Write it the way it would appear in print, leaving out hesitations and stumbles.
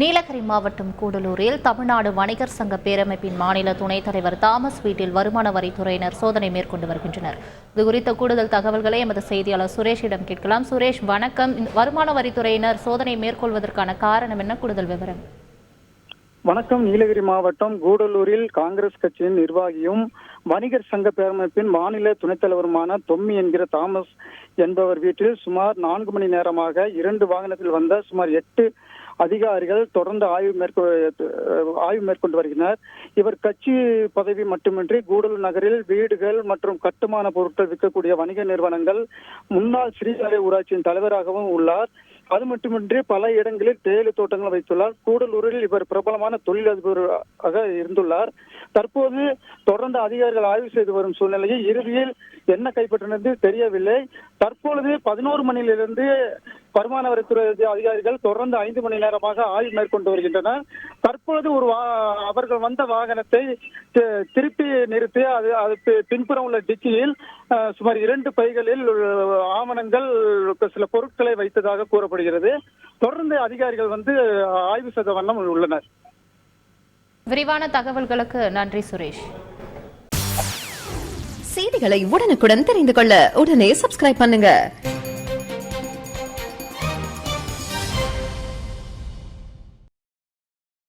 நீலகிரி மாவட்டம் கூடலூரில் தமிழ்நாடு வணிகர் சங்க பேரமைப்பின் மாநில துணைத் தலைவர் தாமஸ் வீட்டில் வருமான வரித்துறையினர் சோதனை மேற்கொண்டு வருகின்றனர். இதுகுறித்த கூடுதல் தகவல்களை எமது செய்தியாளர் சுரேஷிடம் கேட்கலாம். சுரேஷ், வணக்கம். வருமான வரித்துறையினர் சோதனை மேற்கொள்வதற்கான காரணம் என்ன? கூடுதல் விவரம். வணக்கம். நீலகிரி மாவட்டம் கூடலூரில் காங்கிரஸ் கட்சியின் நிர்வாகியும் வணிகர் சங்க பேரமைப்பின் மாநில துணைத் தலைவருமான தொம்மி என்கிற தாமஸ் என்பவர் வீட்டில் சுமார் 4 மணி நேரமாக 2 வாகனத்தில் வந்த சுமார் 8 அதிகாரிகள் தொடர்ந்து ஆய்வு மேற்கொண்டு வருகின்றனர். இவர் கட்சி பதவி மட்டுமின்றி கூடலூர் நகரில் வீடுகள் மற்றும் கட்டுமான பொருட்கள் விற்கக்கூடிய வணிக நிறுவனங்கள் முன்னாள் ஸ்ரீகாலை ஊராட்சியின் தலைவராகவும் உள்ளார். அது மட்டுமின்றி பல இடங்களில் தேயிலை தோட்டங்கள் வைத்துள்ளார். கூடலூரில் இவர் பிரபலமான தொழிலதிபராக இருந்துள்ளார். தற்போது தொடர்ந்து அதிகாரிகள் ஆய்வு செய்து வரும் சூழ்நிலையில் இறுதியில் என்ன கைப்பற்றினது தெரியவில்லை. தற்பொழுது 11 மணியிலிருந்து வருமான வரித்துறை அதிகாரிகள் தொடர்ந்து 5 மணி நேரமாக ஆய்வு மேற்கொண்டு வருகின்றனர். தற்பொழுது அவர்கள் வந்த வாகனத்தை திருப்பி நிறுத்தி அது பின்புறம் உள்ள டிக்கியில் சுமார் 2 பைகளில் ஆவணங்கள் சில பொருட்களை வைத்ததாக கூறப்படுகிறது. தொடர்ந்து அதிகாரிகள் ஆய்வு செய்த வண்ணம் உள்ளனர். விரிவான தகவல்களுக்கு நன்றி சுரேஷ். செய்திகளை உடனுக்குடன் தெரிந்து கொள்ள உடனே சப்ஸ்கிரைப் பண்ணுங்க.